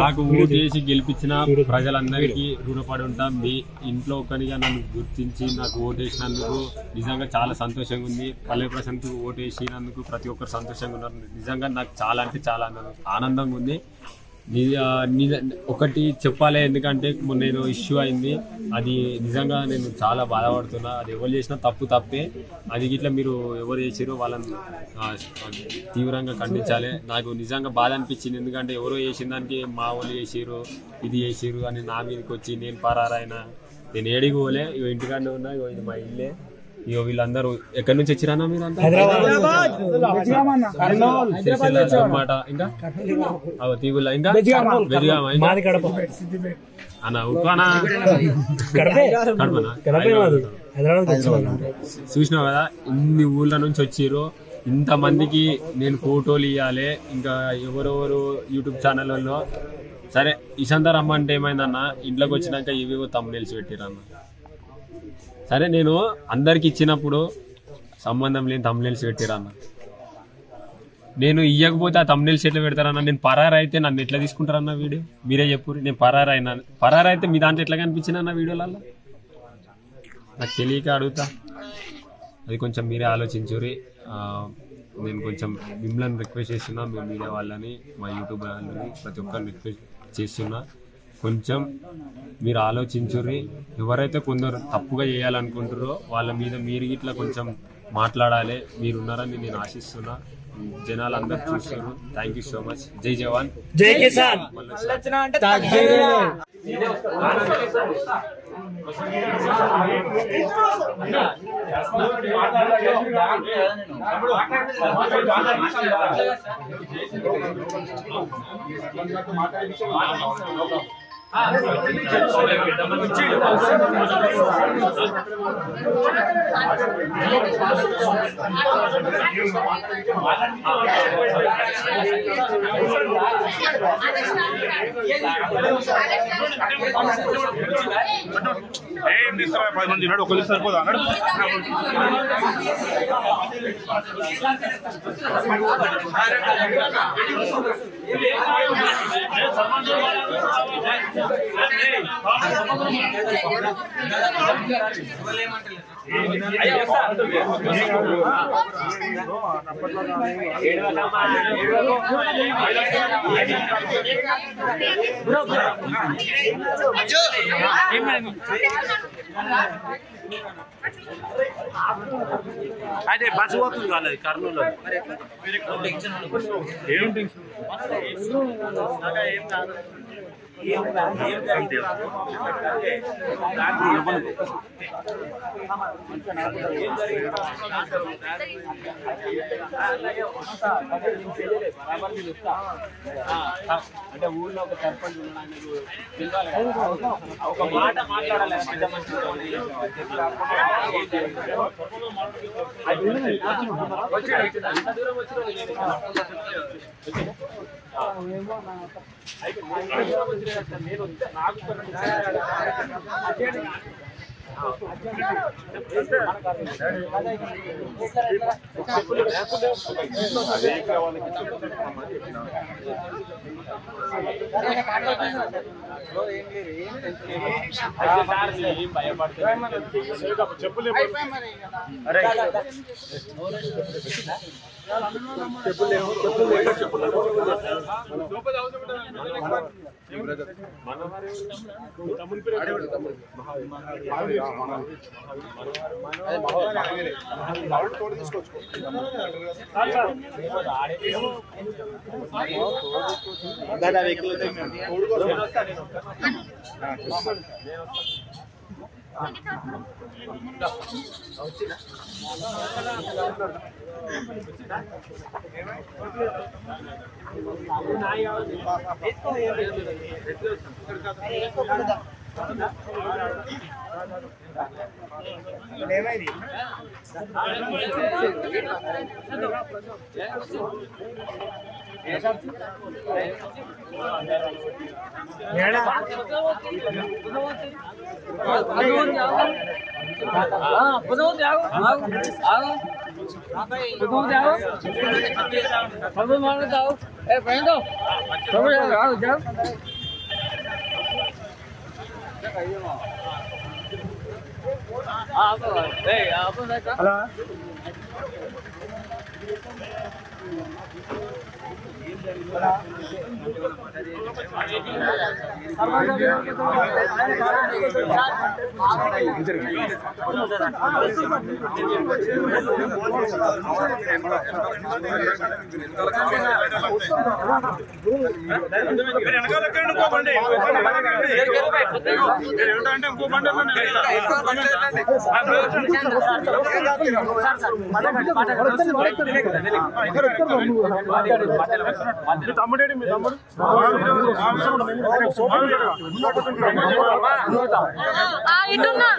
నాకు ఓటు చేసి గెలిపించిన ప్రజలందరికీ రుణపడి ఉంటాం. మీ ఇంట్లో ఒకరిగా నన్ను గుర్తించి నాకు ఓటు వేసినందుకు నిజంగా చాలా సంతోషంగా ఉంది. పల్లె ప్రశాంత్ ఓటు వేసినందుకు ప్రతి ఒక్కరు సంతోషంగా ఉన్నారు. నిజంగా నాకు చాలా అంటే చాలా ఆనందంగా ఉంది. ఒకటి చెప్పాలి, ఎందుకంటే నేను ఇష్యూ అయింది, అది నిజంగా నేను చాలా బాధపడుతున్నా. అది ఎవరు చేసినా తప్పే. అది ఇట్లా మీరు ఎవరు చేసిరో వాళ్ళని తీవ్రంగా ఖండించాలి. నాకు నిజంగా బాధ అనిపించింది, ఎందుకంటే ఎవరో చేసిన దానికి మా వాళ్ళు చేసిరు, ఇది చేసిరు అని నా మీదకి వచ్చి నేను పరారైనా. నేను ఏడికి పోలే, ఇగో ఇంటికాడనే ఉన్నా. ఇగో ఇది మా ఇల్లే. ఇగో వీళ్ళందరూ ఎక్కడి నుంచి వచ్చిరానా మీరు అంతా? అనమాట. ఇంకా తీగుల ఇంకా అన్న ఉప్పానా చూసినావు కదా, ఇన్ని ఊళ్ళ నుంచి వచ్చిర్రు. ఇంతమందికి నేను ఫోటోలు ఇవ్వాలి. ఇంకా ఎవరెవరు యూట్యూబ్ ఛానళ్ళలో సరే ఇసంతా రమ్మంటే ఏమైందన్న, ఇంట్లోకి వచ్చినాక ఇవేవో తమ్మునేల్సి పెట్టిరన్న. సరే నేను అందరికి ఇచ్చినప్పుడు సంబంధం లేని తమ్మునేల్సి పెట్టిరన్న. నేను ఇవ్వకపోతే ఆ తమ్మునేల్సి ఎట్లా పెడతారన్న? నేను పరారు అయితే నన్ను ఎట్లా తీసుకుంటారన్న వీడియో? మీరే చెప్పు. నేను పరారు అయితే మీ దాంట్లో ఎట్లా కనిపించిందన్న వీడియోలలో? నాకు తెలియక అడుగుతా. అది కొంచెం మీరే ఆలోచించురి. నేను కొంచెం మిమ్మల్ని రిక్వెస్ట్ చేస్తున్నా, మీ మీడియా వాళ్ళని, మా యూట్యూబ్ వాళ్ళని, ప్రతి ఒక్కరిని రిక్వెస్ట్ చేస్తున్నా, కొంచెం మీరు ఆలోచించుర్రి. ఎవరైతే కొందరు తప్పుగా చేయాలనుకుంటారో వాళ్ళ మీద మీరు ఇట్లా కొంచెం మాట్లాడాలి. మీరున్నారని నేను ఆశిస్తున్నా. జనాలు అందరు చూస్తారు. Thank you so much. జై జవాన్, జై కిసాన్. ఏం తీస్తారా? 10 మంది నాడు ఒకళ్ళు సరిపోదా అన్నాడు. అదే బస్సు పోతుంది కాలేదు కర్నూలు. ఏం టెన్షన్ అంటే ఊళ్ళో ఒక సర్పంచ్ ఒక మాట మాట్లాడాలి. పెద్ద మనిషి అంత దూరం వచ్చి నేను నాకు तुम जाओ सब मानो जाओ ए बहन दो सब जाओ जाओ आप ए आप हेलो తమ్ముడేడి మీ తమ్ముడు ఇటున్నా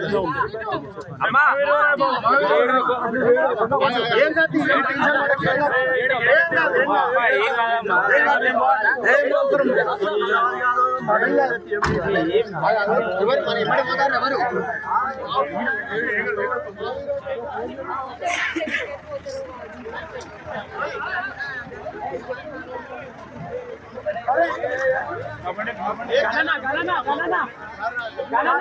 అమ్మా गाना